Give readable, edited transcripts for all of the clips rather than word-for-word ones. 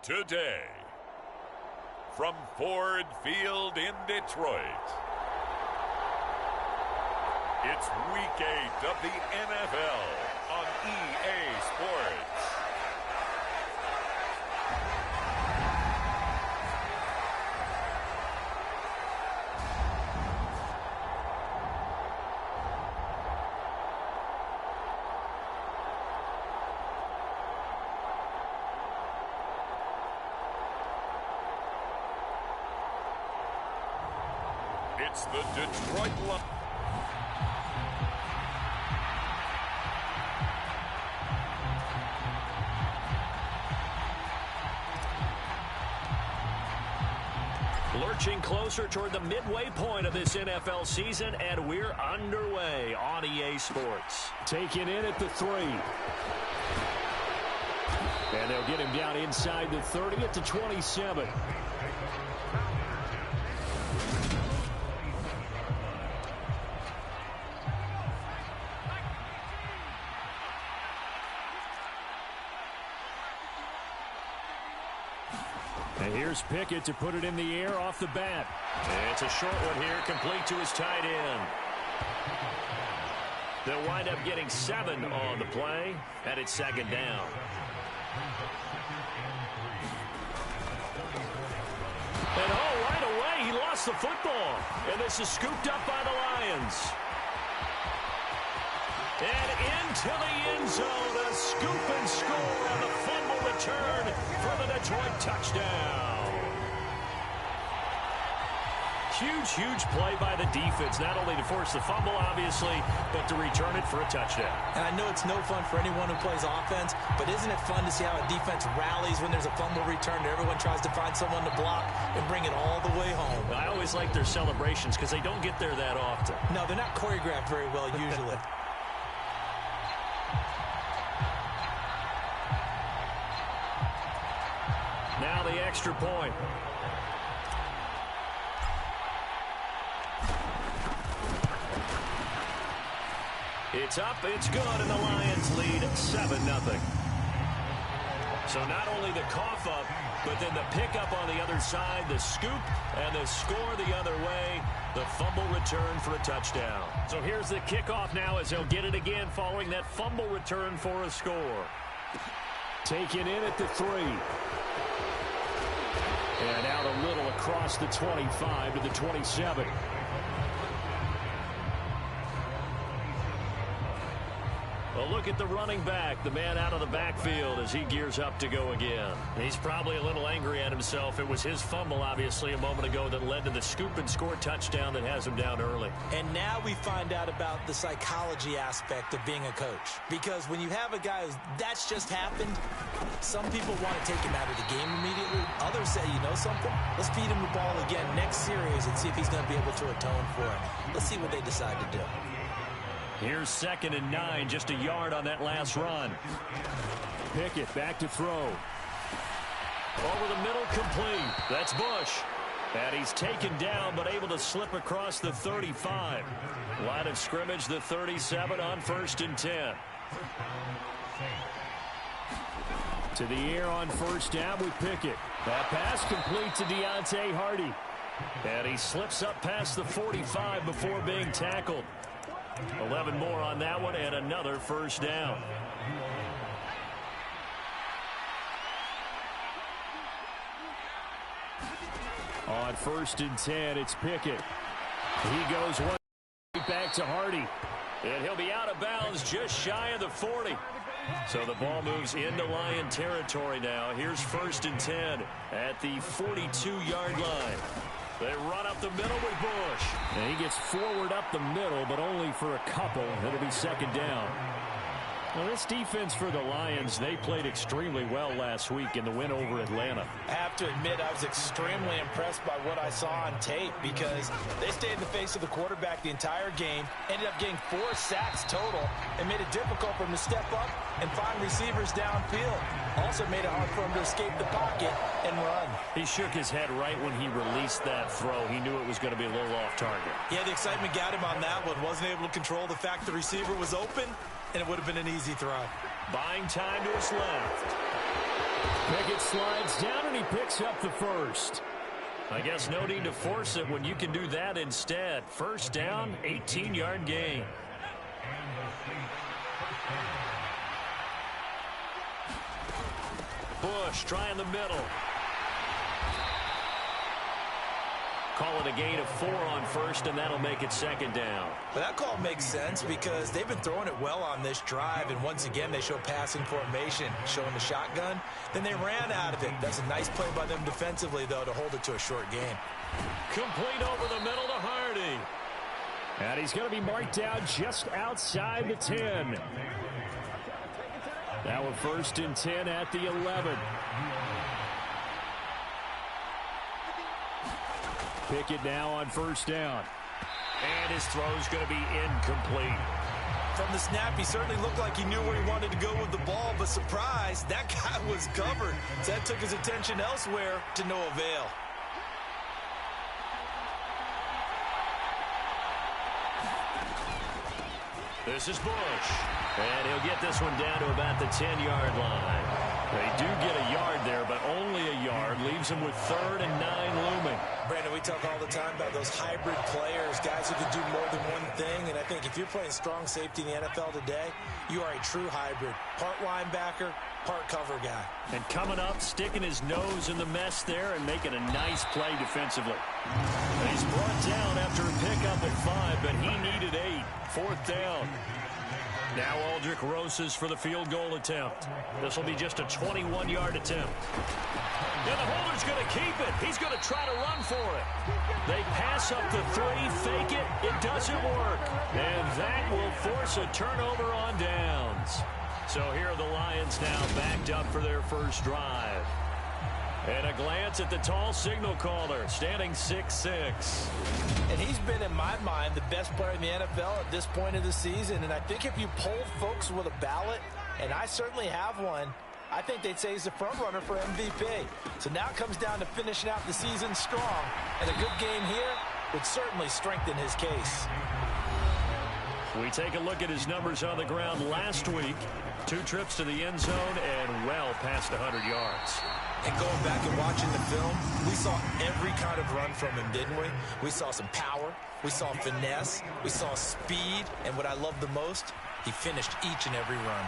Today, from Ford Field in Detroit, it's Week 8 of the NFL on EA Sports. It's the Detroit Lions. Lurching closer toward the midway point of this NFL season, and we're underway on EA Sports. Taken in at the 3. And they'll get him down inside the 30 at the 27. And here's Pickett to put it in the air off the bat. It's a short one here, complete to his tight end. They'll wind up getting 7 on the play, and it's second down. And right away, he lost the football. And this is scooped up by the Lions. And into the end zone, a scoop and score on the fumble return for the Detroit touchdown. Huge play by the defense, not only to force the fumble, obviously, but to return it for a touchdown. And I know it's no fun for anyone who plays offense, but isn't it fun to see how a defense rallies when there's a fumble return and everyone tries to find someone to block and bring it all the way home? I always like their celebrations because they don't get there that often. No, they're not choreographed very well usually. Now the extra point. It's up, it's good, and the Lions lead 7-0. So not only the cough up, but then the pickup on the other side, the scoop, and the score the other way, the fumble return for a touchdown. So here's the kickoff now as they'll get it again following that fumble return for a score. Taken in at the 3. And out a little across the 25 to the 27. Well, look at the running back, the man out of the backfield as he gears up to go again. He's probably a little angry at himself. It was his fumble, obviously, a moment ago that led to the scoop and score touchdown that has him down early. And now we find out about the psychology aspect of being a coach. Because when you have a guy that's just happened, some people want to take him out of the game immediately. Others say, you know something? Let's feed him the ball again next series and see if he's going to be able to atone for it. Let's see what they decide to do. Here's 2nd and 9, just a yard on that last run. Pickett back to throw. Over the middle, complete. That's Bush. And he's taken down, but able to slip across the 35. Line of scrimmage, the 37 on 1st and 10. To the air on 1st down with Pickett. That pass complete to Deontay Hardy. And he slips up past the 45 before being tackled. 11 more on that one, and another 1st down. On 1st and 10, it's Pickett. He goes one back to Hardy. And he'll be out of bounds just shy of the 40. So the ball moves into Lion territory now. Here's 1st and 10 at the 42-yard line. They run up the middle with Bush. And he gets forward up the middle, but only for a couple. It'll be 2nd down. Well, this defense for the Lions, they played extremely well last week in the win over Atlanta. I have to admit, I was extremely impressed by what I saw on tape because they stayed in the face of the quarterback the entire game, ended up getting 4 sacks total, and made it difficult for him to step up and find receivers downfield. Also made it hard for him to escape the pocket and run. He shook his head right when he released that throw. He knew it was going to be a little off target. Yeah, the excitement got him on that one. Wasn't able to control the fact the receiver was open, and it would have been an easy throw. Buying time to his left. Pickett slides down, and he picks up the first. I guess no need to force it when you can do that instead. First down, 18-yard gain. Bush trying the middle. Call it a gain of 4 on first, and that'll make it second down. But that call makes sense because they've been throwing it well on this drive, and once again they show passing formation, showing the shotgun. Then they ran out of it. That's a nice play by them defensively, though, to hold it to a short game. Complete over the middle to Hardy. And he's going to be marked out just outside the 10. Now we're first and 10 at the 11. Pickett now on first down. And his throw's going to be incomplete. From the snap, he certainly looked like he knew where he wanted to go with the ball, but surprise, that guy was covered. So that took his attention elsewhere to no avail. This is Bush. And he'll get this one down to about the 10-yard line. They do get a yard there, but only a yard. Leaves them with 3rd and 9 looming. Brandon, we talk all the time about those hybrid players, guys who can do more than one thing. And I think if you're playing strong safety in the NFL today, you are a true hybrid. Part linebacker, part cover guy. And coming up, sticking his nose in the mess there and making a nice play defensively. And he's brought down after a pickup of 5, but he needed 8. 4th down. Now Aldrich Rosas for the field goal attempt. This will be just a 21-yard attempt. And the holder's going to keep it. He's going to try to run for it. They pass up the 3, fake it. It doesn't work. And that will force a turnover on downs. So here are the Lions now backed up for their first drive. And a glance at the tall signal caller, standing 6'6". And he's been, in my mind, the best player in the NFL at this point of the season. And I think if you polled folks with a ballot, and I certainly have one, I think they'd say he's the front runner for MVP. So now it comes down to finishing out the season strong. And a good game here would certainly strengthen his case. We take a look at his numbers on the ground last week. 2 trips to the end zone and well past 100 yards. And going back and watching the film, we saw every kind of run from him, didn't we? We saw some power, we saw finesse, we saw speed, and what I love the most, he finished each and every run.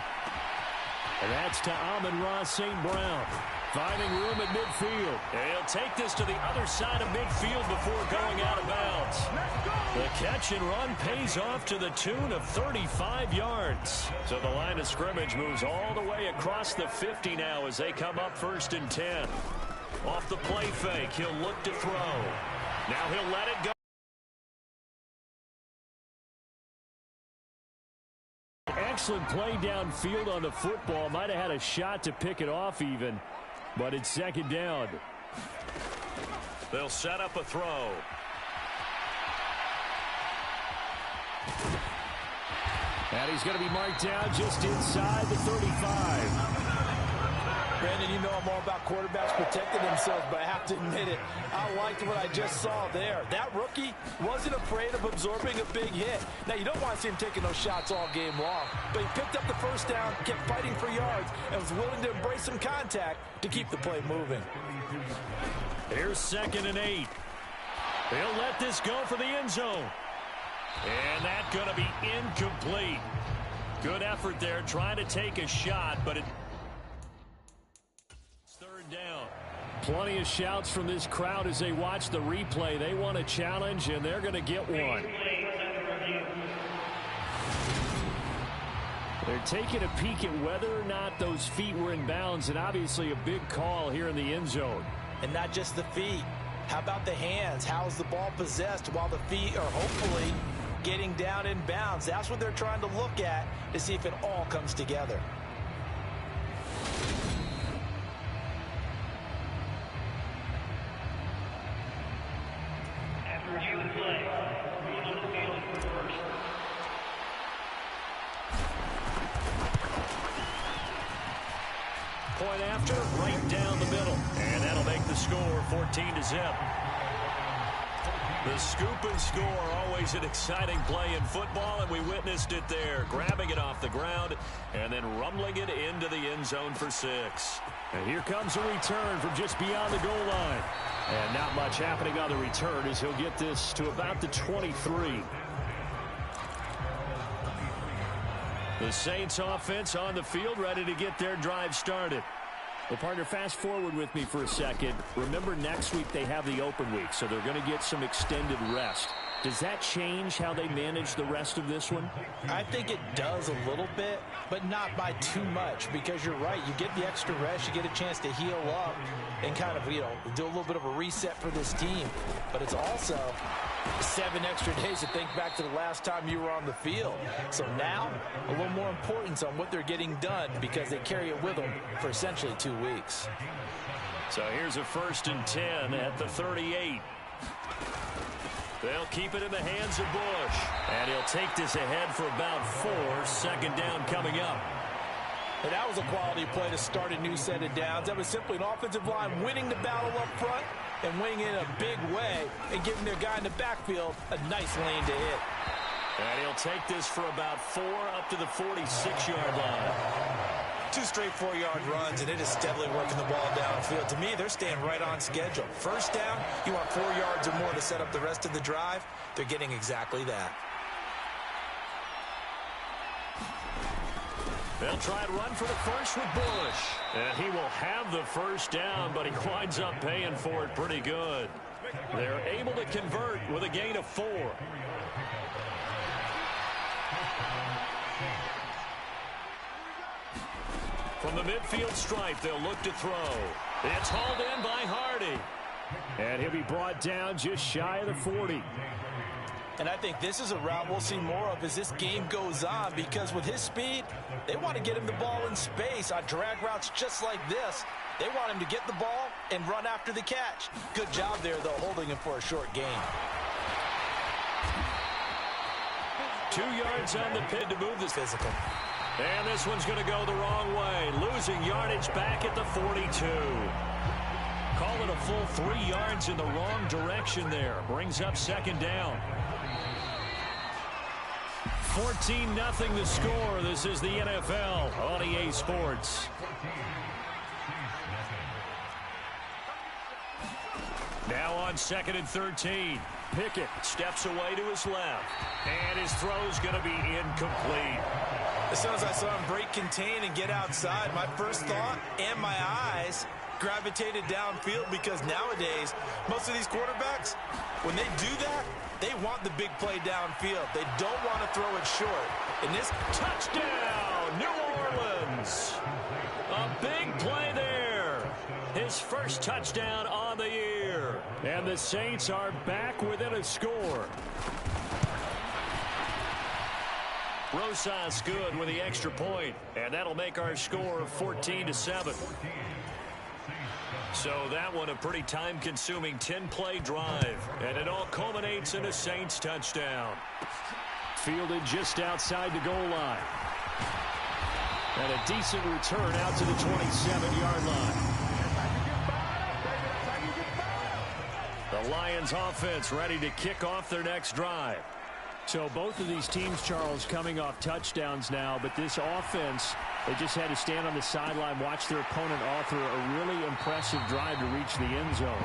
And that's to Amon-Ra St. Brown, finding room at midfield. And he'll take this to the other side of midfield before going out of bounds. The catch and run pays off to the tune of 35 yards. So the line of scrimmage moves all the way across the 50 now as they come up first and 10. Off the play fake, he'll look to throw. Now he'll let it go. Excellent play downfield on the football. Might have had a shot to pick it off even, but it's second down. They'll set up a throw. And he's going to be marked down just inside the 35. Brandon, you know I'm all about quarterbacks protecting themselves, but I have to admit it, I liked what I just saw there. That rookie wasn't afraid of absorbing a big hit. Now, you don't want to see him taking those shots all game long, but he picked up the first down, kept fighting for yards, and was willing to embrace some contact to keep the play moving. Here's 2nd and 8. He'll let this go for the end zone. And that's going to be incomplete. Good effort there, trying to take a shot, but it's 3rd down. Plenty of shouts from this crowd as they watch the replay. They want a challenge, and they're going to get one. They're taking a peek at whether or not those feet were in bounds, and obviously a big call here in the end zone. And not just the feet. How about the hands? How is the ball possessed while the feet are hopefully getting down in bounds? That's what they're trying to look at to see if it all comes together. Point after, right down the middle. And that'll make the score 14-0. The scoop and score, always an exciting play in football, and we witnessed it there. Grabbing it off the ground and then rumbling it into the end zone for 6. And here comes a return from just beyond the goal line. And not much happening on the return as he'll get this to about the 23. The Saints offense on the field, ready to get their drive started. Well, partner, fast forward with me for a second. Remember, next week they have the open week, so they're going to get some extended rest. Does that change how they manage the rest of this one? I think it does a little bit, but not by too much, because you're right. You get the extra rest. You get a chance to heal up and kind of, do a little bit of a reset for this team. But it's also 7 extra days to think back to the last time you were on the field. So now, a little more importance on what they're getting done because they carry it with them for essentially 2 weeks. So here's a 1st and 10 at the 38. They'll keep it in the hands of Bush. And he'll take this ahead for about 4. 2nd down coming up. And that was a quality play to start a new set of downs. That was simply an offensive line winning the battle up front and winning in a big way and giving their guy in the backfield a nice lane to hit. And he'll take this for about 4 up to the 46-yard line. 2 straight 4-yard runs, and it is steadily working the ball downfield. To me, they're staying right on schedule. 1st down, you want 4 yards or more to set up the rest of the drive. They're getting exactly that. They'll try and run for the first with Bush. And he will have the 1st down, but he winds up paying for it pretty good. They're able to convert with a gain of 4. From the midfield stripe, they'll look to throw. It's hauled in by Hardy. And he'll be brought down just shy of the 40. And I think this is a route we'll see more of as this game goes on, because with his speed, they want to get him the ball in space on drag routes just like this. They want him to get the ball and run after the catch. Good job there, though, holding him for a short gain. 2 yards on the pin to move this. Physical. And this one's going to go the wrong way, losing yardage back at the 42. Call it a full 3 yards in the wrong direction there. Brings up 2nd down. 14-0 the score. This is the NFL on EA Sports. Now on 2nd and 13. Pickett steps away to his left. And his throw's going to be incomplete. As soon as I saw him break contain and get outside, my first thought and my eyes gravitated downfield, because nowadays, most of these quarterbacks, when they do that, they want the big play downfield. They don't want to throw it short. And this touchdown, New Orleans. A big play there. His first touchdown on the year. And the Saints are back within a score. Rosas good with the extra point, and that'll make our score 14-7. So that one a pretty time-consuming 10-play drive, and it all culminates in a Saints touchdown. Fielded just outside the goal line. And a decent return out to the 27-yard line. The Lions offense ready to kick off their next drive. So both of these teams, Charles, coming off touchdowns now, but this offense, they just had to stand on the sideline, watch their opponent author a really impressive drive to reach the end zone.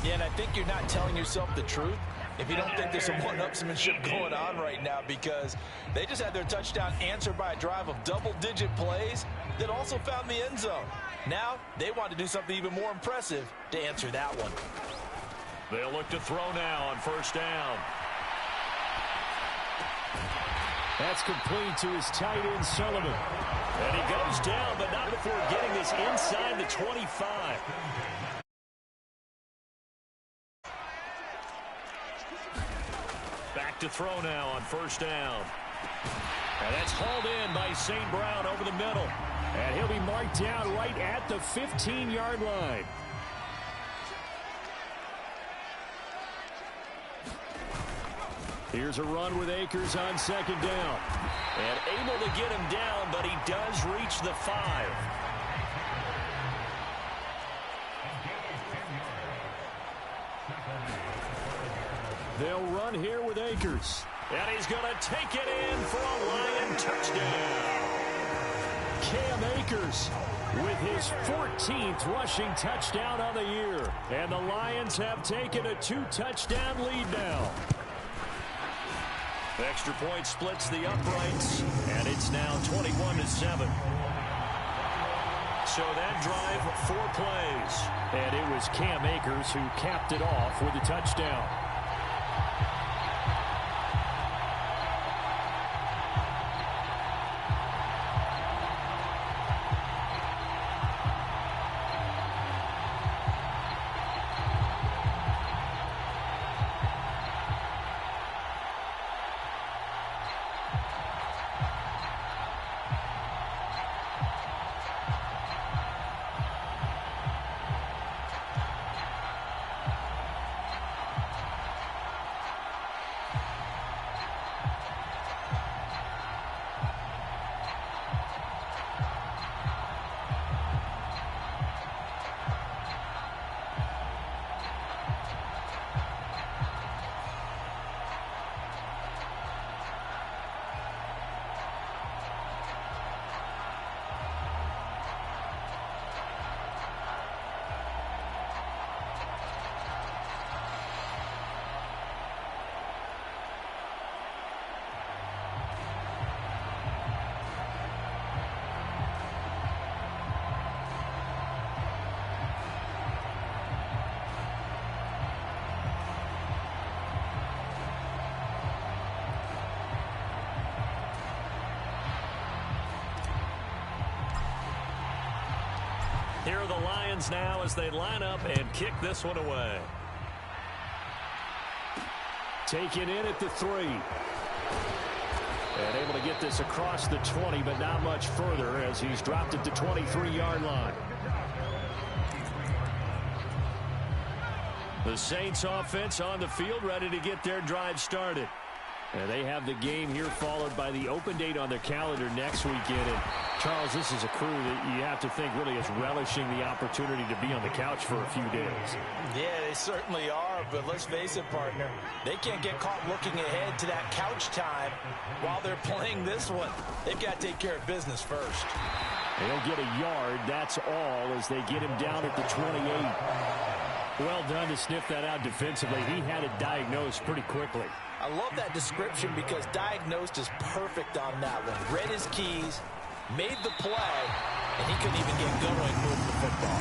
Yeah, and I think you're not telling yourself the truth if you don't think there's some one-upsmanship going on right now, because they just had their touchdown answered by a drive of double-digit plays that also found the end zone. Now they want to do something even more impressive to answer that one. They'll look to throw now on 1st down. That's complete to his tight end, Sullivan. And he goes down, but not before getting this inside the 25. Back to throw now on 1st down. And that's hauled in by St. Brown over the middle. And he'll be marked down right at the 15-yard line. Here's a run with Akers on 2nd down. And able to get him down, but he does reach the 5. They'll run here with Akers. And he's going to take it in for a Lion touchdown. Cam Akers Akers with his 14th rushing touchdown on the year. And the Lions have taken a 2-touchdown lead now. Extra point splits the uprights, and it's now 21-7. So that drive, 4 plays. And it was Cam Akers who capped it off with a touchdown. Here are the Lions now as they line up and kick this one away. Taken in at the 3. And able to get this across the 20, but not much further as he's dropped it to 23-yard line. The Saints offense on the field ready to get their drive started. And they have the game here followed by the open date on their calendar next weekend. And Charles, this is a crew that you have to think really is relishing the opportunity to be on the couch for a few days. Yeah, they certainly are, but let's face it, partner. They can't get caught looking ahead to that couch time while they're playing this one. They've got to take care of business first. They'll get a yard, that's all, as they get him down at the 28. Well done to sniff that out defensively. He had it diagnosed pretty quickly. I love that description because diagnosed is perfect on that one. Read his keys, made the play, and he couldn't even get going moving the football.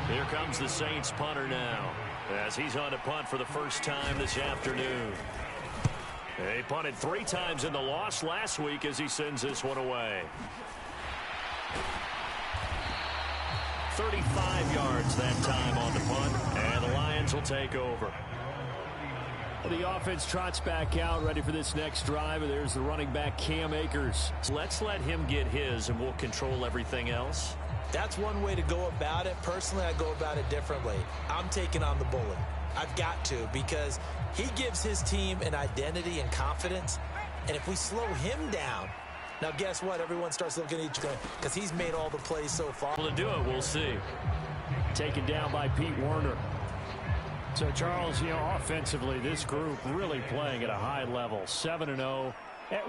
Here comes the Saints punter now as he's on to punt for the first time this afternoon. He punted 3 times in the loss last week as he sends this one away. 35 yards that time on the punt, and the Lions will take over. The offense trots back out, ready for this next drive, and there's the running back, Cam Akers. Let's let him get his, and we'll control everything else. That's one way to go about it. Personally, I go about it differently. I'm taking on the bullet. I've got to, because he gives his team an identity and confidence, and if we slow him down, now guess what? Everyone starts looking at each other because he's made all the plays so far. Able to do it, we'll see. Taken down by Pete Werner. So, Charles, offensively, this group really playing at a high level, 7-0.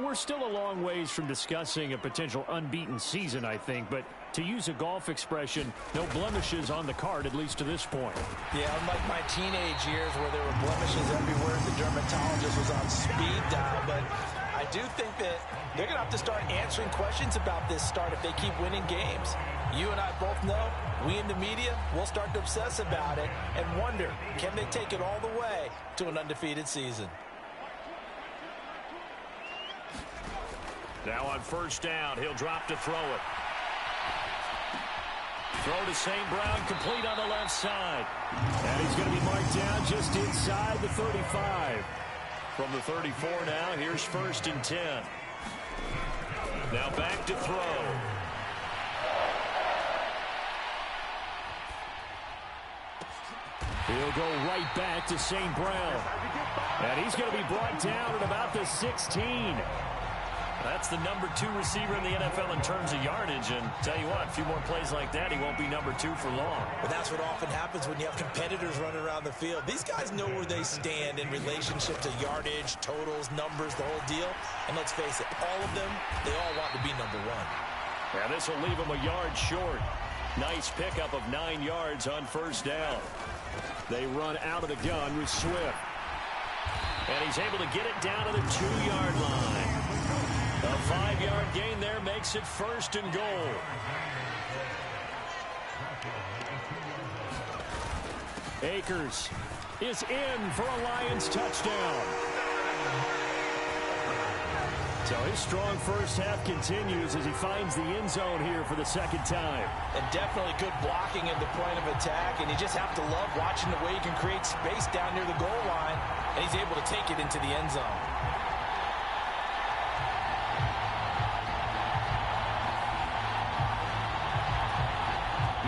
We're still a long ways from discussing a potential unbeaten season, I think, but to use a golf expression, no blemishes on the card, at least to this point. Yeah, unlike my teenage years where there were blemishes everywhere, the dermatologist was on speed dial, but I do think that they're going to have to start answering questions about this start if they keep winning games. You and I both know, we in the media, we'll start to obsess about it and wonder, can they take it all the way to an undefeated season? Now on first down, he'll drop to throw it. Throw to St. Brown, complete on the left side. And he's going to be marked down just inside the 35. From the 34 now, here's 1st and 10. Now back to throw. He'll go right back to St. Brown. And he's going to be brought down at about the 16. That's the number 2 receiver in the NFL in terms of yardage. And tell you what, a few more plays like that, he won't be number 2 for long. But that's what often happens when you have competitors running around the field. These guys know where they stand in relationship to yardage, totals, numbers, the whole deal. And let's face it, all of them, they all want to be number 1. And this will leave him a yard short. Nice pickup of 9 yards on first down. They run out of the gun with Swift. And he's able to get it down to the 2-yard line. A 5-yard gain there makes it 1st and goal. Akers is in for a Lions touchdown. So his strong first half continues as he finds the end zone here for the second time. And definitely good blocking at the point of attack, and you just have to love watching the way he can create space down near the goal line, and he's able to take it into the end zone.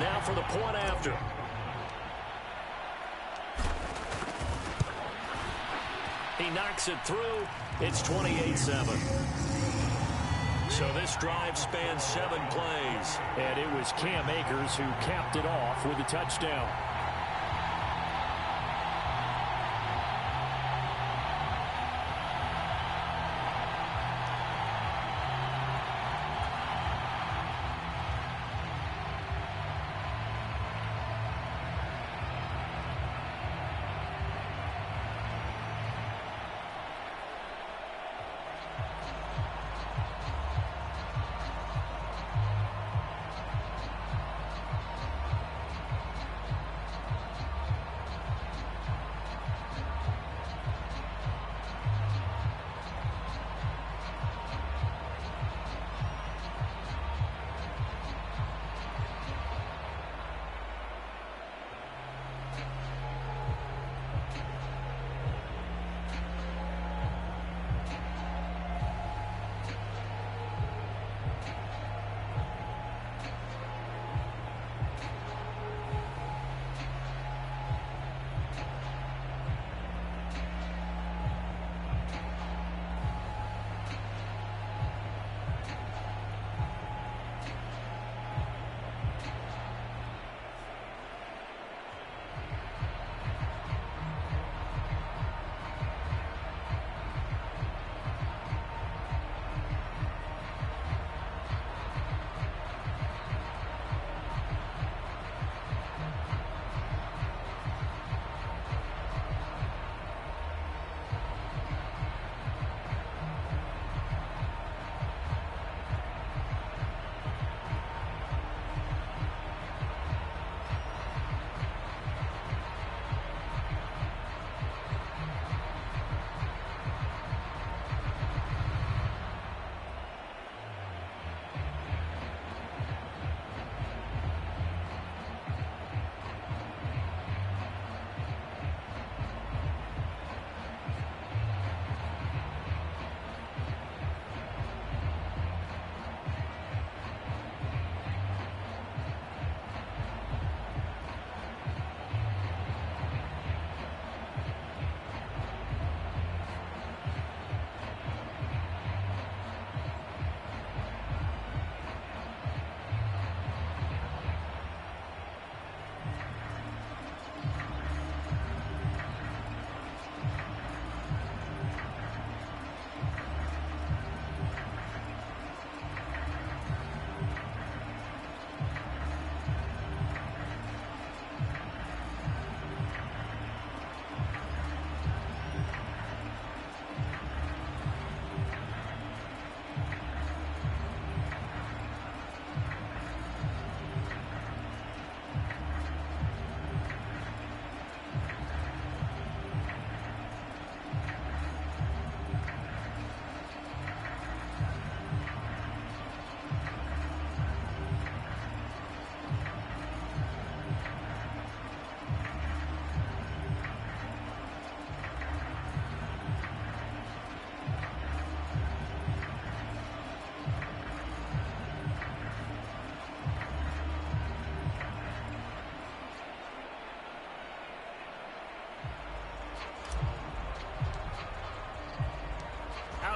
Now for the point after. He knocks it through. It's 28-7. So this drive spans 7 plays. And it was Cam Akers who capped it off with a touchdown.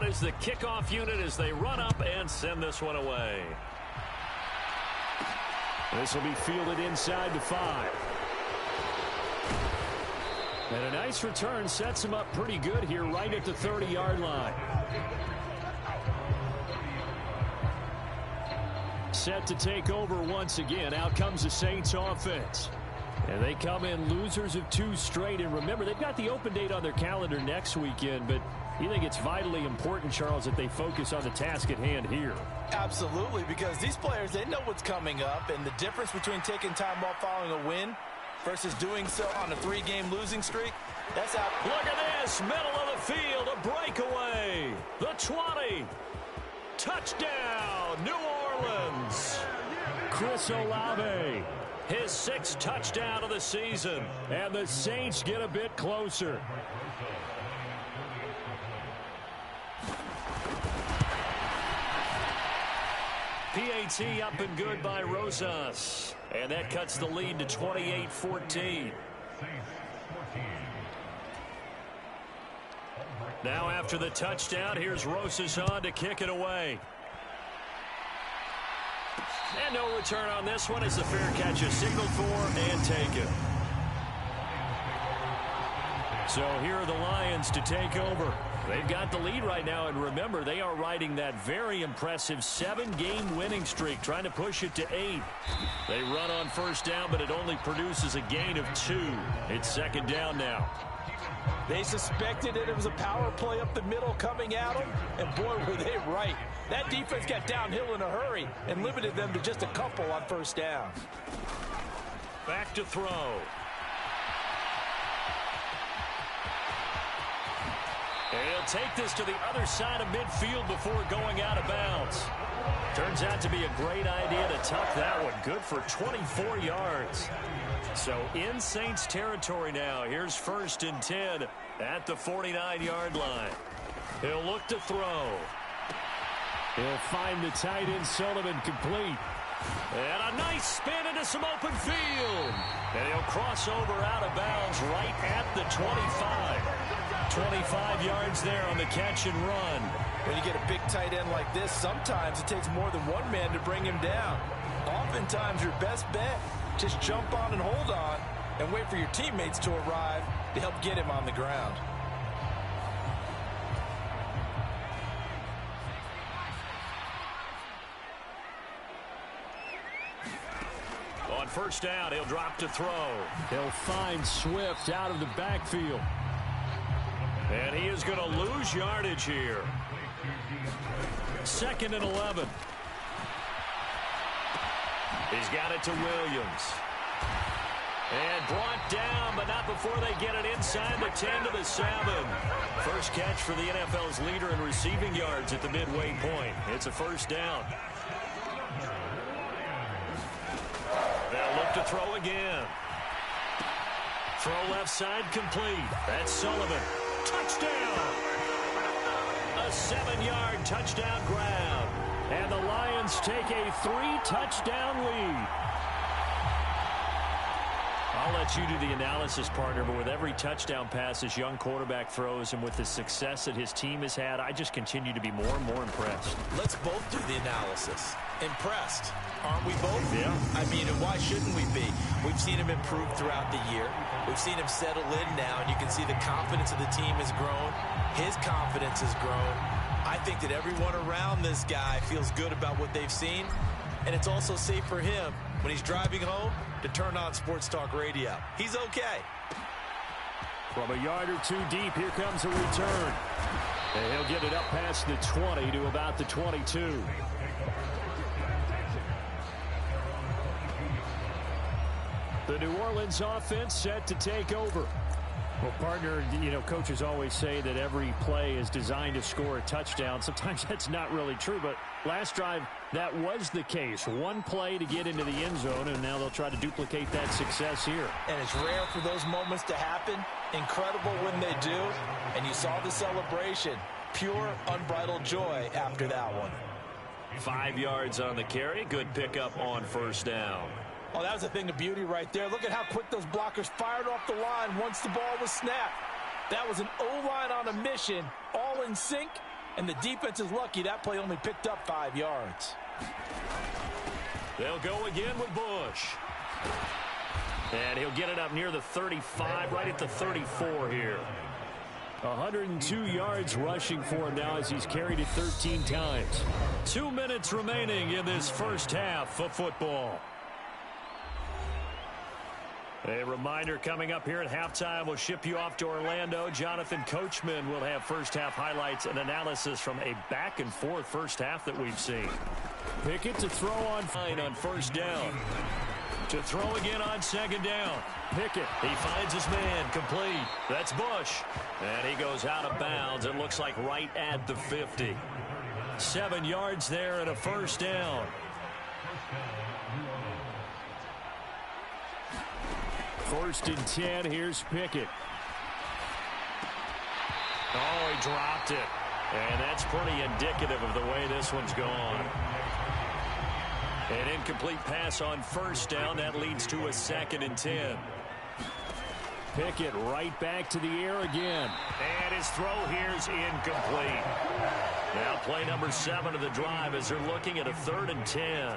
Is the kickoff unit as they run up and send this one away. This will be fielded inside the 5. And a nice return sets him up pretty good here right at the 30-yard line. set to take over once again. Out comes the Saints offense. And they come in losers of 2 straight. And remember, they've got the open date on their calendar next weekend. But you think it's vitally important, Charles, that they focus on the task at hand here? Absolutely, because these players, they know what's coming up. And the difference between taking time off following a win versus doing so on a 3-game losing streak, that's how. Look at this, middle of the field, a breakaway. The 20. Touchdown, New Orleans. Chris Olave, his 6th touchdown of the season. And the Saints get a bit closer. PAT up and good by Rosas. And that cuts the lead to 28-14. Now after the touchdown, here's Rosas on to kick it away. And no return on this one as the fair catch is signaled for and taken. So here are the Lions to take over. They've got the lead right now, and remember, they are riding that very impressive 7-game winning streak, trying to push it to 8. They run on first down, but it only produces a gain of 2. It's second down now. They suspected that it was a power play up the middle coming at them, and boy, were they right. That defense got downhill in a hurry and limited them to just a couple on first down. Back to throw. And he'll take this to the other side of midfield before going out of bounds. Turns out to be a great idea to tuck that one. Good for 24 yards. So in Saints territory now. Here's 1st and 10 at the 49-yard line. He'll look to throw. He'll find the tight end Sullivan complete. And a nice spin into some open field. And he'll cross over out of bounds right at the 25. 25 yards there on the catch and run. When you get a big tight end like this, sometimes it takes more than one man to bring him down. Oftentimes your best bet, just jump on and hold on and wait for your teammates to arrive to help get him on the ground. On first down, he'll drop to throw. He'll find Swift out of the backfield. And he is going to lose yardage here. 2nd and 11. He's got it to Williams. And brought down, but not before they get it inside the 10 to the 7. First catch for the NFL's leader in receiving yards at the midway point. It's a first down. They'll look to throw again. Throw left side complete. That's Sullivan. Touchdown! A 7-yard touchdown grab. And the Lions take a 3-touchdown lead. I'll let you do the analysis, partner, but with every touchdown pass this young quarterback throws and with the success that his team has had, I just continue to be more and more impressed. Let's both do the analysis. Impressed. Aren't we both? Yeah. I mean, and why shouldn't we be? We've seen him improve throughout the year. We've seen him settle in now, and you can see the confidence of the team has grown. His confidence has grown. I think that everyone around this guy feels good about what they've seen, and it's also safe for him when he's driving home to turn on Sports Talk Radio. He's okay. From a yard or 2 deep, here comes a return. And he'll get it up past the 20 to about the 22. The New Orleans offense set to take over. Well, partner, you know, coaches always say that every play is designed to score a touchdown. Sometimes that's not really true, but last drive, that was the case. One play to get into the end zone, and now they'll try to duplicate that success here. And it's rare for those moments to happen. Incredible when they do. And you saw the celebration. Pure, unbridled joy after that one. 5 yards on the carry. Good pickup on first down. Oh, that was a thing of beauty right there. Look at how quick those blockers fired off the line once the ball was snapped. That was an O-line on a mission, all in sync, and the defense is lucky that play only picked up 5 yards. They'll go again with Bush. And he'll get it up near the 35, right at the 34 here. 102 yards rushing for him now as he's carried it 13 times. 2 minutes remaining in this first half of football. A reminder coming up here at halftime. We'll ship you off to Orlando. Jonathan Coachman will have first half highlights and analysis from a back and forth first half that we've seen. Pickett to throw on first down. To throw again on second down. Pickett, he finds his man, complete. That's Bush. And he goes out of bounds. It looks like right at the 50. 7 yards there and a first down. First and 10, here's Pickett. Oh, he dropped it. And that's pretty indicative of the way this one's gone. An incomplete pass on first down. That leads to a 2nd and 10. Pickett right back to the air again. And his throw here's incomplete. Now play number 7 of the drive as they're looking at a 3rd and 10.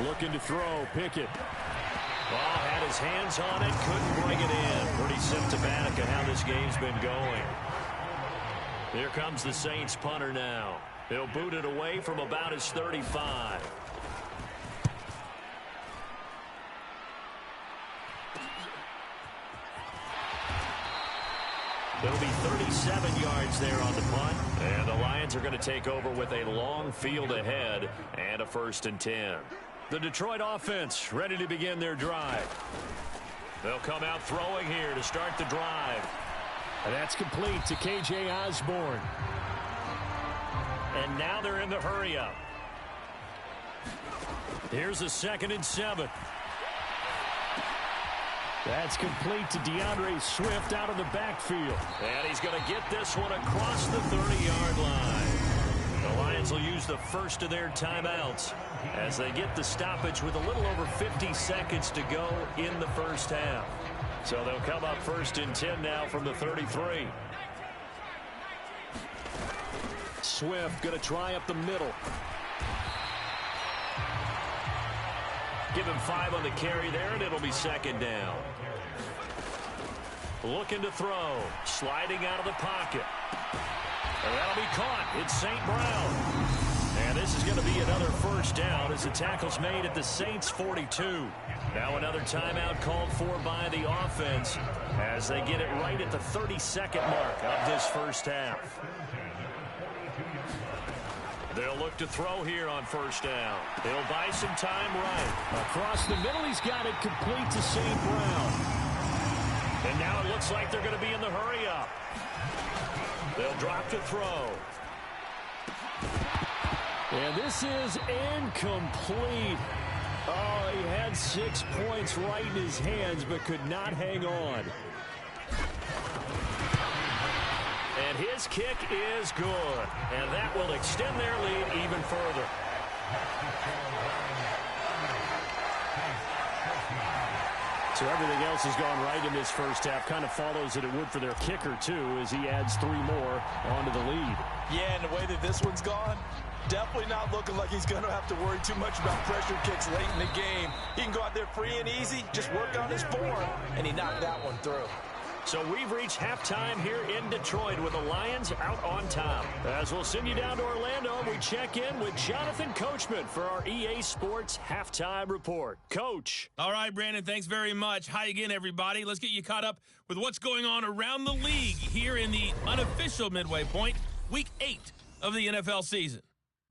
Looking to throw, Pickett. Ball had his hands on it, couldn't bring it in. Pretty symptomatic of how this game's been going. Here comes the Saints punter now. He'll boot it away from about his 35. It'll be 37 yards there on the punt. And the Lions are going to take over with a long field ahead and a 1st and 10. The Detroit offense ready to begin their drive. They'll come out throwing here to start the drive. And that's complete to K.J. Osborne. And now they're in the hurry-up. Here's a 2nd and 7. That's complete to DeAndre Swift out of the backfield. And he's going to get this one across the 30-yard line. The Lions will use the first of their timeouts as they get the stoppage with a little over 50 seconds to go in the first half. So they'll come up 1st and 10 now from the 33. Swift going to try up the middle. Give him 5 on the carry there, and it'll be 2nd down. Looking to throw. Sliding out of the pocket. And that'll be caught. It's St. Brown. And this is going to be another first down as the tackle's made at the Saints' 42. Now another timeout called for by the offense as they get it right at the 32nd mark of this first half. They'll look to throw here on first down. They'll buy some time right. Across the middle, he's got it complete to St. Brown. And now it looks like they're going to be in the hurry-up. They'll drop to throw. And this is incomplete. Oh, he had 6 points right in his hands, but could not hang on. And his kick is good. And that will extend their lead even further. So everything else has gone right in this first half. Kind of follows that it would for their kicker, too, as he adds 3 more onto the lead. Yeah, and the way that this one's gone, definitely not looking like he's going to have to worry too much about pressure kicks late in the game. He can go out there free and easy, just work on his form, and he knocked that one through. So we've reached halftime here in Detroit with the Lions out on top. As we'll send you down to Orlando, we check in with Jonathan Coachman for our EA Sports Halftime Report. Coach. All right, Brandon, thanks very much. Hi again, everybody. Let's get you caught up with what's going on around the league here in the unofficial midway point, Week 8 of the NFL season.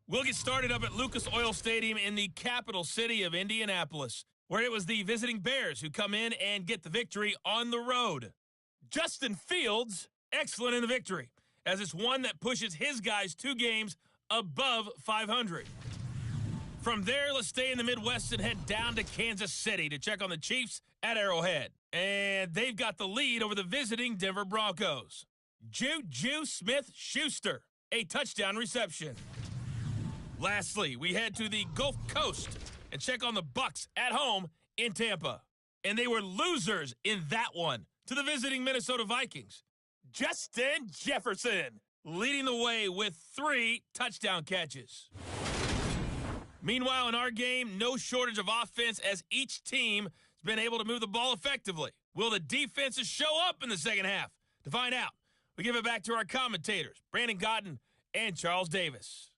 We'll get started up at Lucas Oil Stadium in the capital city of Indianapolis, where it was the visiting Bears who come in and get the victory on the road. Justin Fields, excellent in the victory, as it's one that pushes his guys 2 games above 500. From there, let's stay in the Midwest and head down to Kansas City to check on the Chiefs at Arrowhead. And they've got the lead over the visiting Denver Broncos. Juju Smith-Schuster, a touchdown reception. Lastly, we head to the Gulf Coast and check on the Bucs at home in Tampa. And they were losers in that one to the visiting Minnesota Vikings. Justin Jefferson leading the way with 3 touchdown catches. Meanwhile, in our game, no shortage of offense as each team has been able to move the ball effectively. Will the defenses show up in the second half? To find out, we give it back to our commentators, Brandon Cotton and Charles Davis.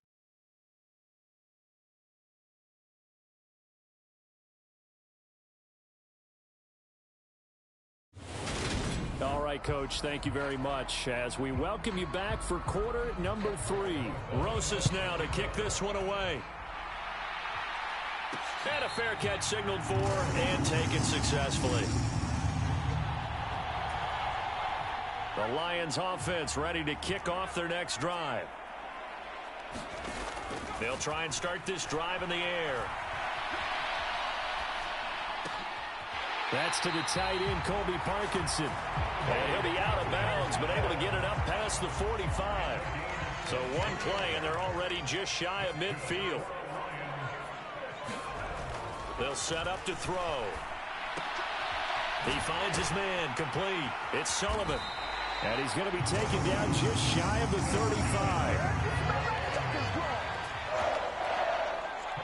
All right, Coach, thank you very much as we welcome you back for quarter number 3. Rosas now to kick this one away. And a fair catch signaled for and taken successfully. The Lions offense ready to kick off their next drive. They'll try and start this drive in the air. That's to the tight end, Colby Parkinson. And he'll be out of bounds, but able to get it up past the 45. So one play, and they're already just shy of midfield. They'll set up to throw. He finds his man, complete. It's Sullivan. And he's going to be taken down just shy of the 35.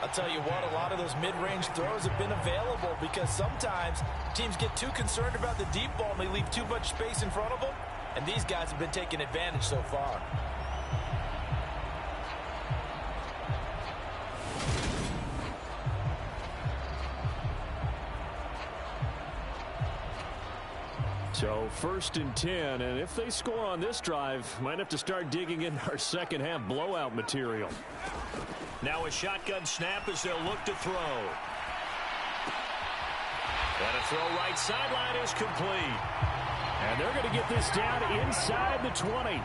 I'll tell you what, a lot of those mid-range throws have been available because sometimes teams get too concerned about the deep ball and they leave too much space in front of them, and these guys have been taking advantage so far. So 1st and 10, and if they score on this drive, might have to start digging in our second half blowout material. Now a shotgun snap as they'll look to throw. And a throw right sideline is complete. And they're going to get this down inside the 20.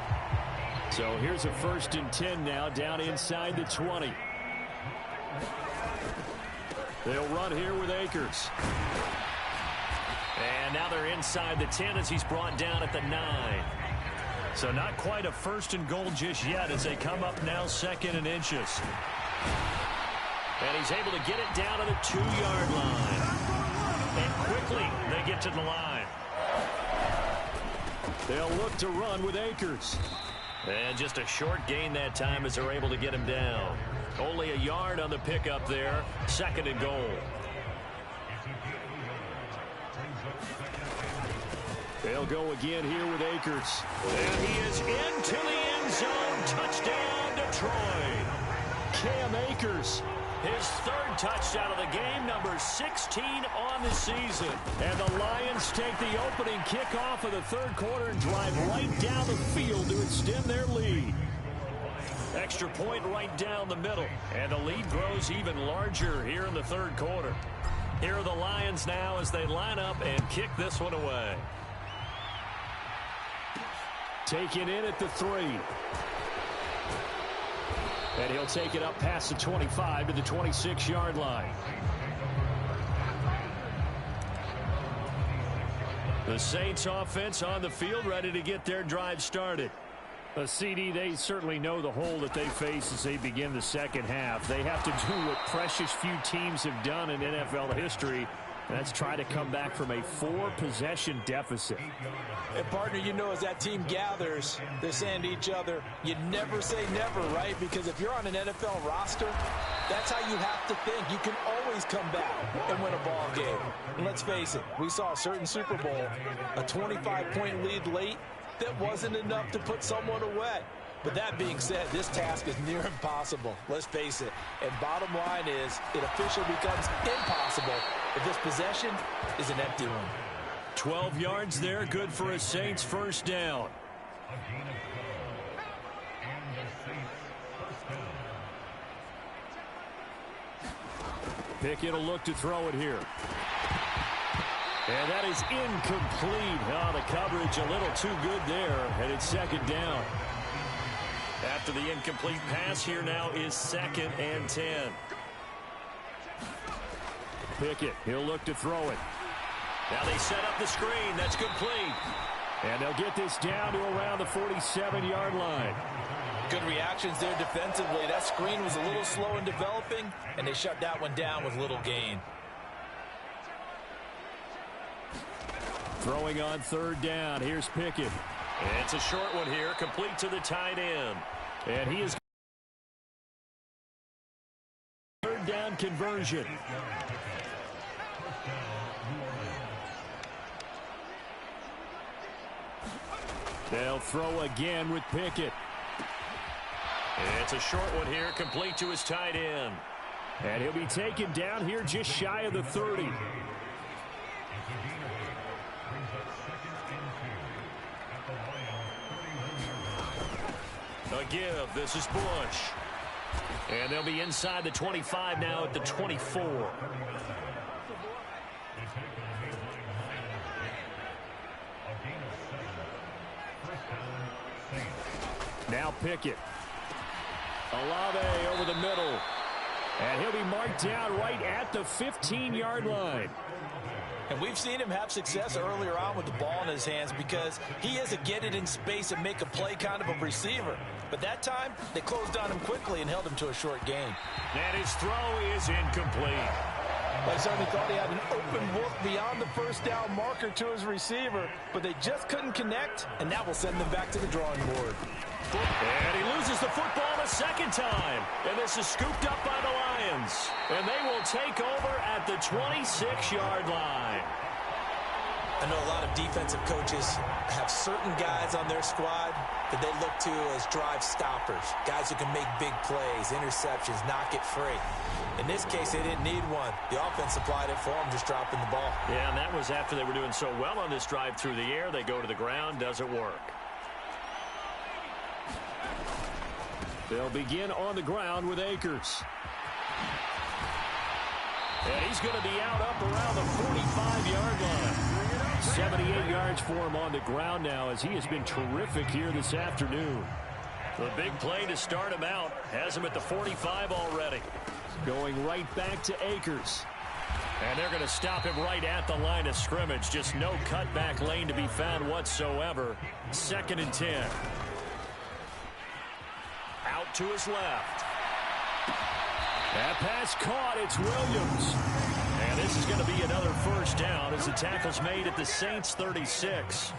So here's a 1st and 10 now, down inside the 20. They'll run here with Akers. And now they're inside the 10 as he's brought down at the 9. So not quite a 1st and goal just yet as they come up now 2nd and inches. And he's able to get it down to the 2-yard line. And quickly they get to the line. They'll look to run with Akers. And just a short gain that time as they're able to get him down. Only a yard on the pickup there. 2nd and goal. They'll go again here with Akers. And he is into the end zone. Touchdown, Detroit. Cam Akers. His 3rd touchdown of the game, number 16 on the season. And the Lions take the opening kickoff of the 3rd quarter and drive right down the field to extend their lead. Extra point right down the middle. And the lead grows even larger here in the 3rd quarter. Here are the Lions now as they line up and kick this one away. Taken in at the 3. And he'll take it up past the 25 to the 26-yard line. The Saints offense on the field ready to get their drive started. A CD, they certainly know the hole that they face as they begin the second half. They have to do what precious few teams have done in NFL history. That's try to come back from a 4-possession deficit. And partner, you know, as that team gathers, they're saying to each other, you never say never, right? Because if you're on an NFL roster, that's how you have to think. You can always come back and win a ball game. And let's face it, we saw a certain Super Bowl, a 25-point lead late that wasn't enough to put someone away. But that being said, this task is near impossible. Let's face it. And bottom line is, it officially becomes impossible if this possession is an empty one. 12 yards there, good for a Saints 1st down. Pickett will look to throw it here. And that is incomplete. Oh, the coverage a little too good there, and it's 2nd down. After the incomplete pass, here now is 2nd and 10. Pickett, he'll look to throw it. Now they set up the screen. That's complete. And they'll get this down to around the 47-yard line. Good reactions there defensively. That screen was a little slow in developing, and they shut that one down with little gain. Throwing on 3rd down. Here's Pickett. It's a short one here, complete to the tight end. And he is 3rd down conversion. They'll throw again with Pickett. It's a short one here, complete to his tight end. And he'll be taken down here just shy of the 30. A give. This is Bush. And they'll be inside the 25 now at the 24. Now Pickett. Olave over the middle. And he'll be marked down right at the 15-yard line. And we've seen him have success earlier on with the ball in his hands because he is a get it in space and make a play kind of a receiver. But that time, they closed on him quickly and held him to a short gain. And his throw is incomplete. I certainly thought he had an open look beyond the first down marker to his receiver, but they just couldn't connect, and that will send them back to the drawing board. And he loses the football a second time. And this is scooped up by the Lions. And they will take over at the 26-yard line. I know a lot of defensive coaches have certain guys on their squad that they look to as drive stoppers, guys who can make big plays, interceptions, knock it free. In this case, they didn't need one. The offense supplied it for them, just dropping the ball. Yeah, and that was after they were doing so well on this drive through the air. They go to the ground, doesn't work. They'll begin on the ground with Akers. And he's going to be out up around the 45-yard line. 78 yards for him on the ground now as he has been terrific here this afternoon. The big play to start him out has him at the 45 already. Going right back to Akers. And they're going to stop him right at the line of scrimmage. Just no cutback lane to be found whatsoever. 2nd and 10. Out to his left. That pass caught. It's Williams. And this is going to be another first down as the tackle's made at the Saints' 36.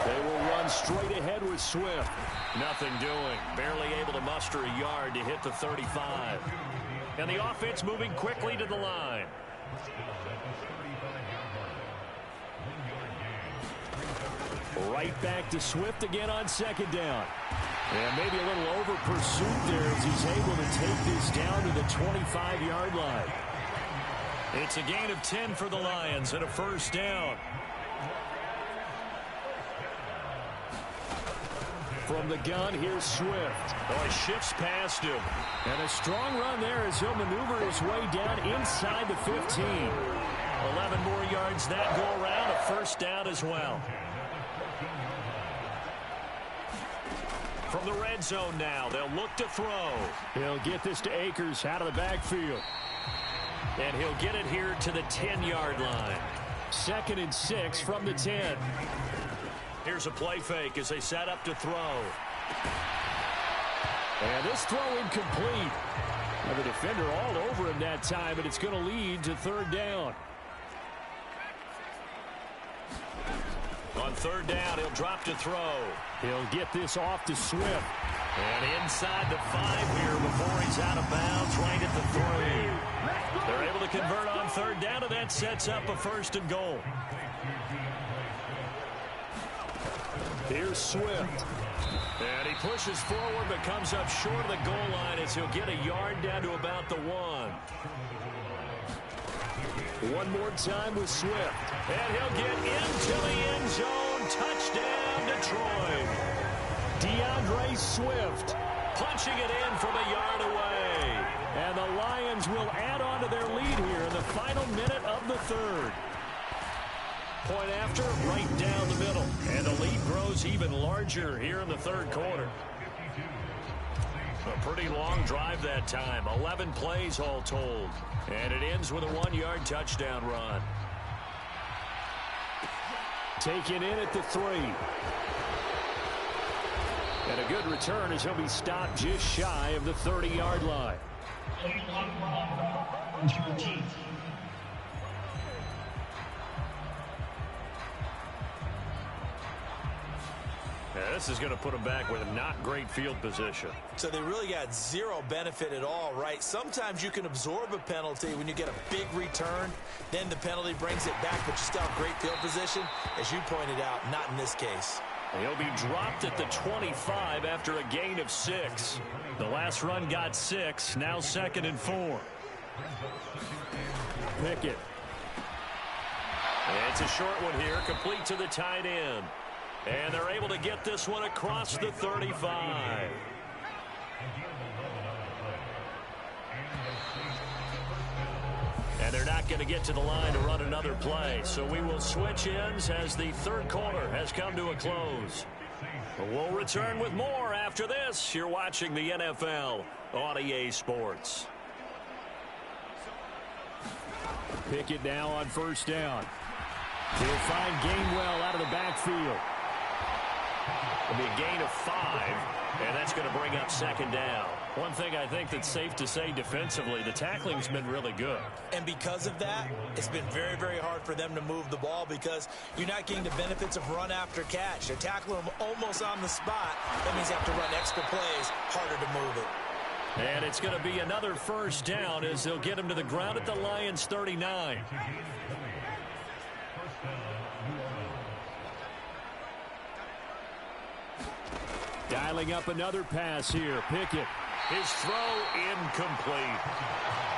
They will run straight ahead with Swift. Nothing doing. Barely able to muster a yard to hit the 35. And the offense moving quickly to the line. Right back to Swift again on 2nd down. And maybe a little over pursuit there as he's able to take this down to the 25-yard line. It's a gain of 10 for the Lions and a first down. From the gun, here's Swift. Oh, he shifts past him. And a strong run there as he'll maneuver his way down inside the 15. 11 more yards that go around. A first down as well. From the red zone now, they'll look to throw. He'll get this to Akers out of the backfield. And he'll get it here to the 10-yard line. 2nd and 6 from the 10. Here's a play fake as they set up to throw. And this throw incomplete. And the defender all over him that time, and it's going to lead to 3rd down. On 3rd down, he'll drop to throw. He'll get this off to Swift. And inside the 5 here before he's out of bounds right at the 3. They're able to convert on 3rd down, and that sets up a 1st and goal. Here's Swift. And he pushes forward but comes up short of the goal line as he'll get a yard down to about the 1. One more time with Swift. And he'll get into the end zone. Touchdown, Detroit. DeAndre Swift punching it in from a yard away. And the Lions will add on to their lead here in the final minute of the 3rd. Point after, right down the middle. And the lead grows even larger here in the 3rd quarter. A pretty long drive that time. 11 plays all told. And it ends with a 1-yard touchdown run. Taken in at the 3. And a good return as he'll be stopped just shy of the 30-yard line. Yeah, this is going to put them back with not great field position. So they really got zero benefit at all, right? Sometimes you can absorb a penalty when you get a big return. Then the penalty brings it back, but you still have great field position. As you pointed out, not in this case. He'll be dropped at the 25 after a gain of 6. The last run got 6. Now 2nd and 4. Pickett. It's a short one here, complete to the tight end. And they're able to get this one across the 35. And they're not going to get to the line to run another play. So we will switch ends as the third quarter has come to a close. We'll return with more after this. You're watching the NFL on EA Sports. Pickett now on first down. He'll find Gainwell out of the backfield. It'll be a gain of 5, and that's going to bring up 2nd down. One thing I think that's safe to say defensively, the tackling's been really good. And because of that, it's been very, very hard for them to move the ball because you're not getting the benefits of run after catch. They're tackling them almost on the spot. That means you have to run extra plays, harder to move it. And it's going to be another first down as they'll get him to the ground at the Lions' 39. Dialing up another pass here. Pickett. His throw incomplete.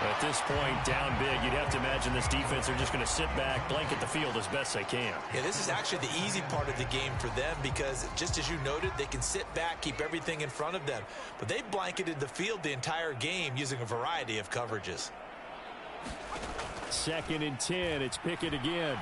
At this point, down big, you'd have to imagine this defense are just going to sit back, blanket the field as best they can. Yeah, this is actually the easy part of the game for them because, just as you noted, they can sit back, keep everything in front of them. But they blanketed the field the entire game using a variety of coverages. 2nd and 10. It's Pickett again.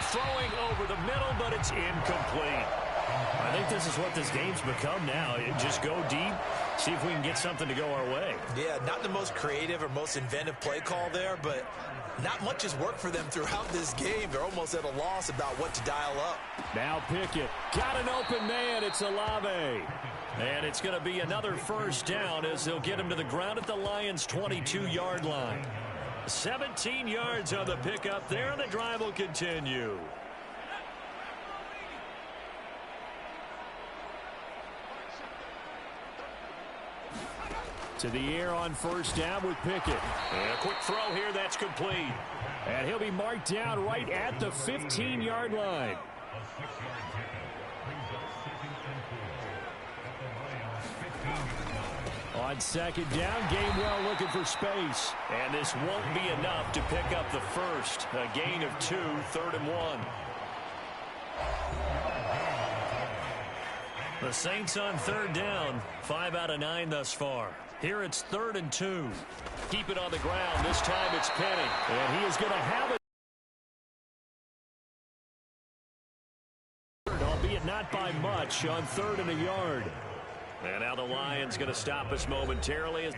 Throwing over the middle, but it's incomplete. I think this is what this game's become now. Just go deep, see if we can get something to go our way. Yeah, not the most creative or most inventive play call there, but not much has worked for them throughout this game. They're almost at a loss about what to dial up. Now Pickett. Got an open man. It's Olave. And it's going to be another first down as they'll get him to the ground at the Lions' 22-yard line. 17 yards on the pickup there, and the drive will continue. To the air on first down with Pickett. And a quick throw here, that's complete. And he'll be marked down right at the 15-yard line. On 2nd down, Gainwell looking for space. And this won't be enough to pick up the first. A gain of 2, 3rd and 1. The Saints on 3rd down, 5 out of 9 thus far. Here it's 3rd and 2. Keep it on the ground. This time it's Penny. And he is going to have it. Albeit not by much on 3rd and a yard. And now the Lions going to stop us momentarily.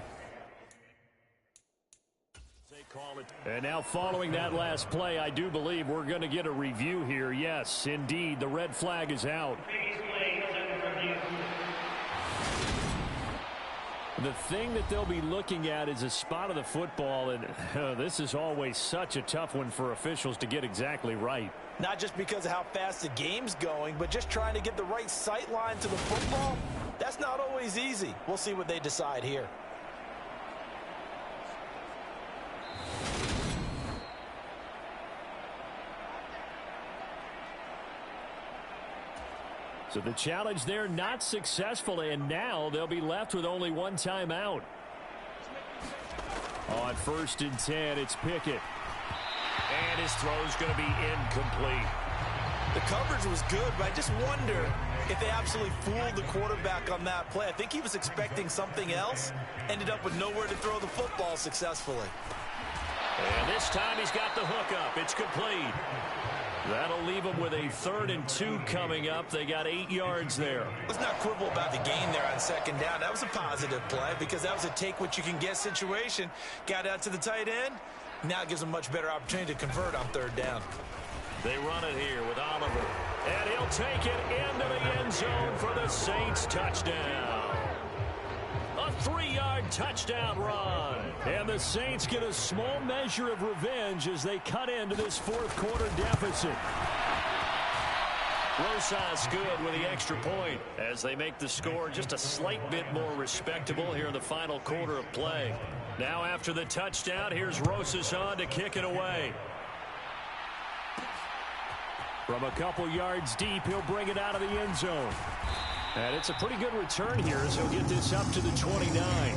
And now following that last play, I do believe we're going to get a review here. Yes, indeed, the red flag is out. The thing that they'll be looking at is a spot of the football, and this is always such a tough one for officials to get exactly right. Not just because of how fast the game's going, but just trying to get the right sight line to the football. That's not always easy. We'll see what they decide here. So the challenge there not successful, and now they'll be left with only one timeout. On 1st and 10, it's Pickett. And his throw's going to be incomplete. The coverage was good, but I just wonder if they absolutely fooled the quarterback on that play. I think he was expecting something else, ended up with nowhere to throw the football successfully. And this time he's got the hook up. It's complete. That'll leave them with a 3rd and 2 coming up. They got 8 yards there. Let's not quibble about the gain there on 2nd down. That was a positive play because that was a take-what-you-can-get situation. Got out to the tight end. Now it gives them a much better opportunity to convert on 3rd down. They run it here with Oliver. And he'll take it into the end zone for the Saints touchdown. A 3-yard touchdown run. And the Saints get a small measure of revenge as they cut into this 4th quarter deficit. Rosas good with the extra point as they make the score just a slight bit more respectable here in the final quarter of play. Now after the touchdown, here's Rosas on to kick it away. From a couple yards deep, he'll bring it out of the end zone. And it's a pretty good return here as he'll get this up to the 29.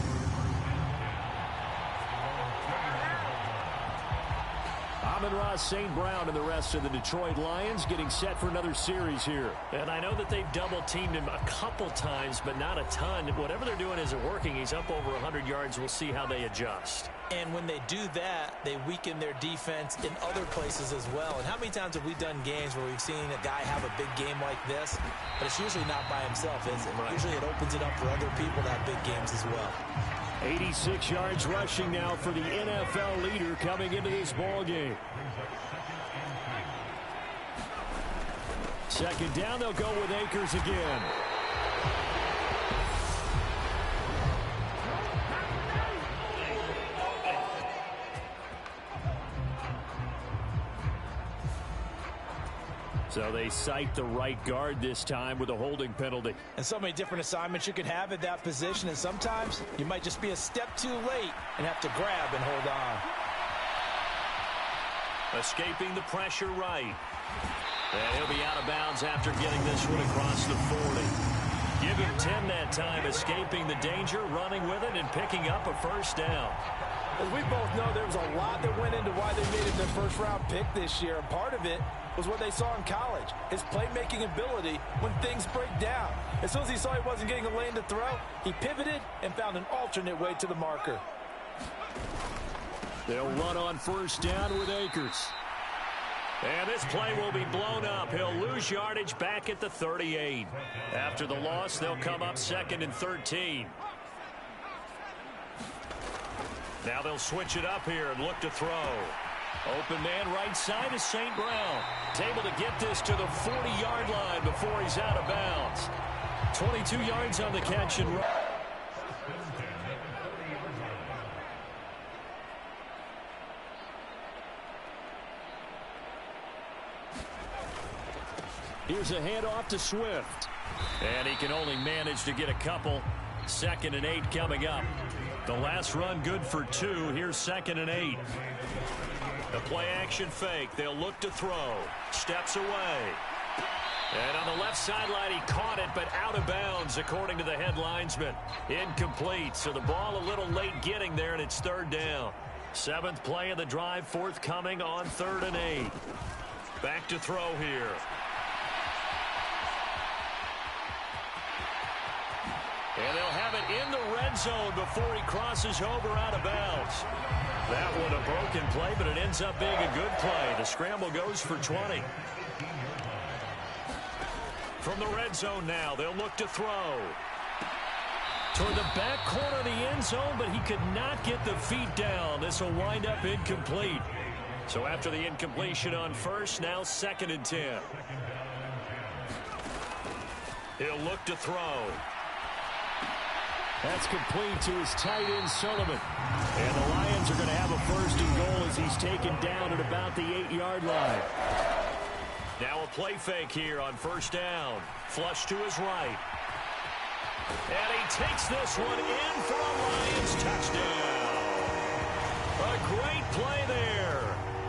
Amon-Ra St. Brown and the rest of the Detroit Lions getting set for another series here. And I know that they've double-teamed him a couple times, but not a ton. Whatever they're doing isn't working. He's up over 100 yards. We'll see how they adjust. And when they do that, they weaken their defense in other places as well. And how many times have we done games where we've seen a guy have a big game like this, but it's usually not by himself, is it? Right. Usually it opens it up for other people to have big games as well. 86 yards rushing now for the NFL leader coming into this ball game. Second down, they'll go with Akers again. So they cite the right guard this time with a holding penalty. And so many different assignments you could have at that position, and sometimes you might just be a step too late and have to grab and hold on. Escaping the pressure right. And he'll be out of bounds after getting this one across the 40. Give him 10 that time, escaping the danger, running with it, and picking up a first down. As we both know, there was a lot that went into why they made it their first-round pick this year, and part of it was what they saw in college, his playmaking ability when things break down. As soon as he saw he wasn't getting a lane to throw, he pivoted and found an alternate way to the marker. They'll run on first down with Akers. And this play will be blown up. He'll lose yardage back at the 38. After the loss, they'll come up 2nd and 13. Now they'll switch it up here and look to throw. Open man right side is St. Brown. He's able to get this to the 40-yard line before he's out of bounds. 22 yards on the catch and run. Here's a handoff to Swift. And he can only manage to get a couple. 2nd and 8 coming up. The last run good for 2. Here's 2nd and 8. The play action fake. They'll look to throw. Steps away. And on the left sideline, he caught it, but out of bounds, according to the head linesman. Incomplete. So the ball a little late getting there, and it's 3rd down. 7th play of the drive, forthcoming on 3rd and 8. Back to throw here. And they'll have it in the red zone before he crosses over out of bounds. That one a broken play, but it ends up being a good play. The scramble goes for 20. From the red zone now, they'll look to throw. Toward the back corner of the end zone, but he could not get the feet down. This will wind up incomplete. So after the incompletion on first, now 2nd and 10. He'll look to throw. That's complete to his tight end, Sullivan. And the Lions are going to have a 1st and goal as he's taken down at about the 8-yard line. Now a play fake here on 1st down. Flush to his right. And he takes this one in for a Lions touchdown. A great play there.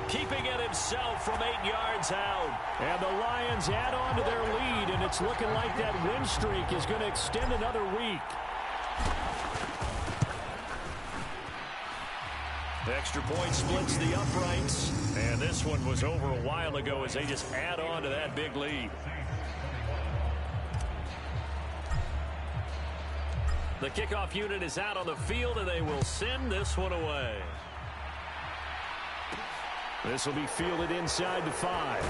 Keeping it himself from 8 yards out. And the Lions add on to their lead, and it's looking like that win streak is going to extend another week. Extra point splits the uprights. And this one was over a while ago as they just add on to that big lead. The kickoff unit is out on the field, and they will send this one away. This will be fielded inside the 5.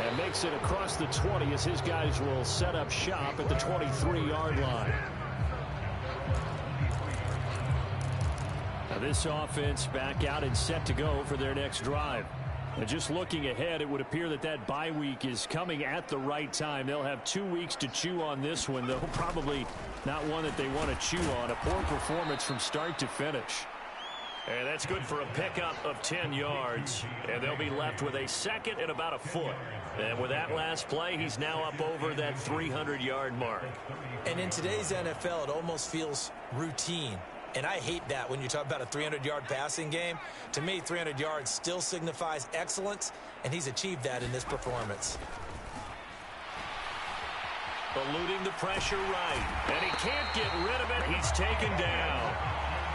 And makes it across the 20 as his guys will set up shop at the 23-yard line. Now this offense back out and set to go for their next drive. And just looking ahead, it would appear that that bye week is coming at the right time. They'll have 2 weeks to chew on this one, though probably not one that they want to chew on. A poor performance from start to finish. And that's good for a pickup of 10 yards. And they'll be left with a second and about a foot. And with that last play, he's now up over that 300-yard mark. And in today's NFL, it almost feels routine. And I hate that when you talk about a 300-yard passing game. To me, 300 yards still signifies excellence, and he's achieved that in this performance. Eluding the pressure right. And he can't get rid of it. He's taken down.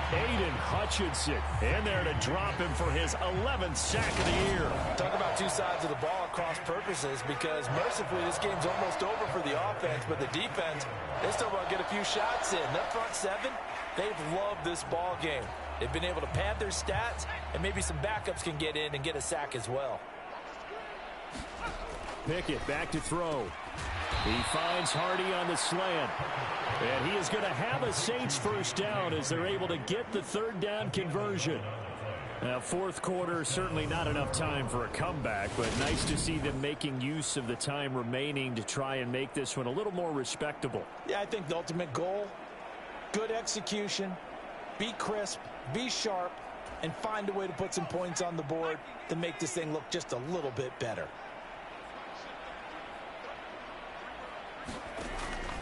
Aiden Hutchinson in there to drop him for his 11th sack of the year. Talk about two sides of the ball at cross purposes, because mercifully this game's almost over for the offense, but the defense, they still want to get a few shots in. That front seven, they've loved this ball game. They've been able to pad their stats, and maybe some backups can get in and get a sack as well. Pickett back to throw. He finds Hardy on the slant. And he is going to have a Saints first down as they're able to get the third down conversion. Now, fourth quarter, certainly not enough time for a comeback, but nice to see them making use of the time remaining to try and make this one a little more respectable. Yeah, I think the ultimate goal, good execution, be crisp, be sharp, and find a way to put some points on the board to make this thing look just a little bit better.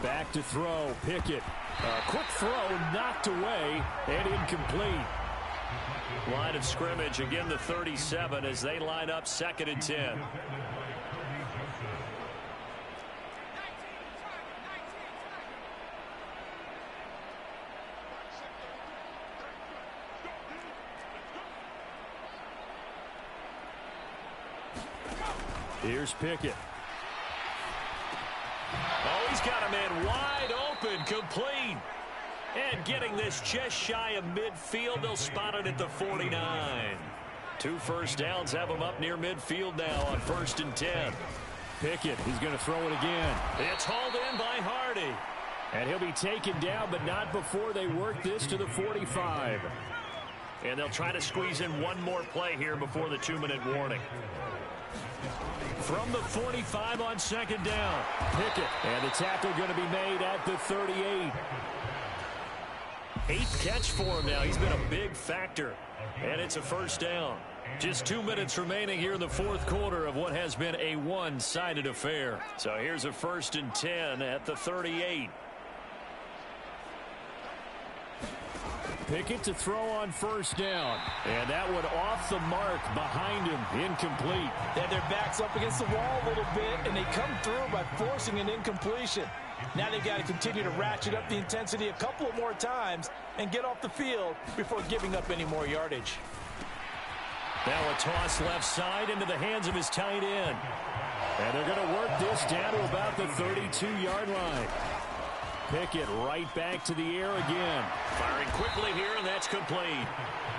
Back to throw, Pickett. A quick throw, knocked away, and incomplete. Line of scrimmage, again the 37 as they line up 2nd and 10. Here's Pickett. Oh, he's got a man wide open, complete. And getting this just shy of midfield, they'll spot it at the 49. 2 first downs have him up near midfield now on 1st and 10. Pickett, he's going to throw it again. It's hauled in by Hardy. And he'll be taken down, but not before they work this to the 45. And they'll try to squeeze in one more play here before the 2-minute warning. From the 45 on 2nd down, Pickett. And the tackle going to be made at the 38. 8th catch for him now. He's been a big factor. And it's a first down. Just 2 minutes remaining here in the fourth quarter of what has been a one-sided affair. So here's a 1st and 10 at the 38. Pickett to throw on 1st down. And that one off the mark behind him. Incomplete. Yeah, their back's up against the wall a little bit, and they come through by forcing an incompletion. Now they've got to continue to ratchet up the intensity a couple of more times and get off the field before giving up any more yardage. Now a toss left side into the hands of his tight end. And they're going to work this down to about the 32-yard line. Pickett right back to the air again. Firing quickly here, and that's complete.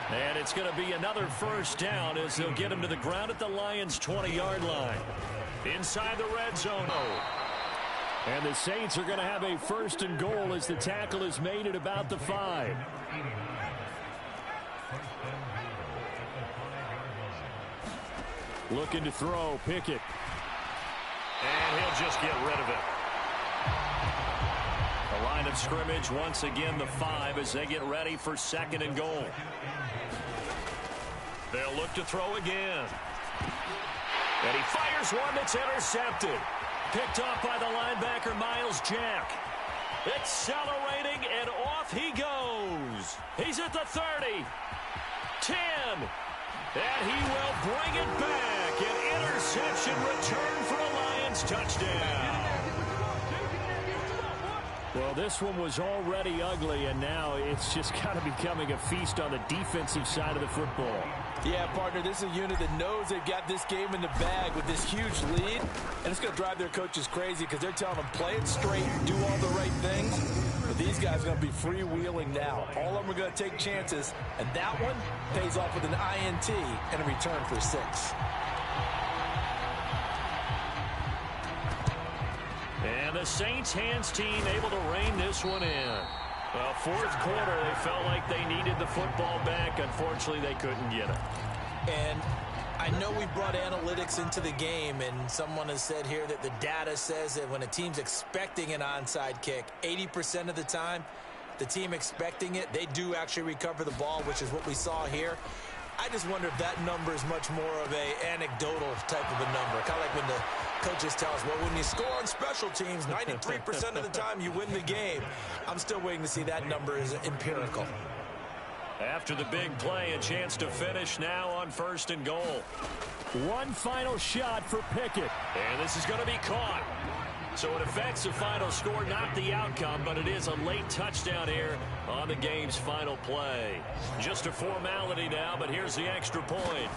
And it's going to be another first down as they'll get him to the ground at the Lions' 20-yard line. Inside the red zone. And the Saints are going to have a 1st and goal as the tackle is made at about the 5. Looking to throw, Pickett. And he'll just get rid of it. The line of scrimmage, once again, the 5 as they get ready for 2nd and goal. They'll look to throw again. And he fires one that's intercepted. Picked off by the linebacker, Miles Jack. Accelerating, and off he goes. He's at the 30. 10. And he will bring it back. An interception return for a Lions touchdown. Well, this one was already ugly, and now it's just kind of becoming a feast on the defensive side of the football. Yeah, partner, this is a unit that knows they've got this game in the bag with this huge lead, and it's going to drive their coaches crazy because they're telling them play it straight, do all the right things. But these guys are going to be freewheeling now. All of them are going to take chances, and that one pays off with an INT and a return for 6. And the Saints hands team able to rein this one in. Well, fourth quarter, they felt like they needed the football back. Unfortunately, they couldn't get it. And I know we brought analytics into the game, and someone has said here that the data says that when a team's expecting an onside kick, 80% of the time, the team expecting it, they do actually recover the ball, which is what we saw here. I just wonder if that number is much more of a anecdotal type of a number. Kind of like when the coaches tell us, well, when you score on special teams, 93% of the time you win the game. I'm still waiting to see that number is empirical. After the big play, a chance to finish now on 1st and goal. One final shot for Pickett. And this is going to be caught. So it affects the final score, not the outcome, but it is a late touchdown here on the game's final play. Just a formality now, but here's the extra point.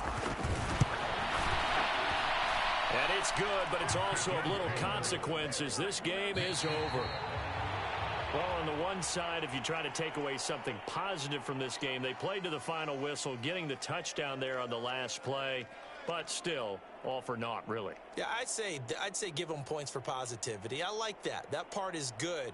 And it's good, but it's also of little consequences. This game is over. Well, on the one side, if you try to take away something positive from this game, they played to the final whistle, getting the touchdown there on the last play. But still, all for naught, really. Yeah, I'd say give them points for positivity. I like that. That part is good.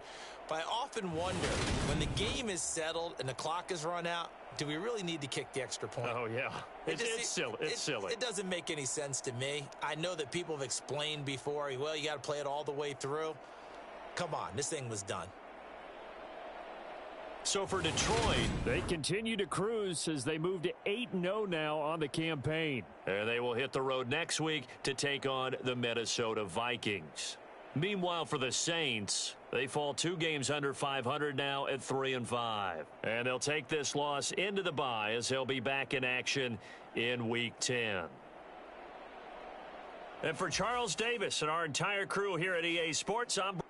But I often wonder, when the game is settled and the clock is run out, do we really need to kick the extra point? Oh, yeah. It's silly. It's silly. It doesn't make any sense to me. I know that people have explained before, well, you got to play it all the way through. Come on, this thing was done. So for Detroit, they continue to cruise as they move to 8-0 now on the campaign. And they will hit the road next week to take on the Minnesota Vikings. Meanwhile, for the Saints, they fall 2 games under 500 now at 3-5. And they'll take this loss into the bye as they'll be back in action in Week 10. And for Charles Davis and our entire crew here at EA Sports, I'm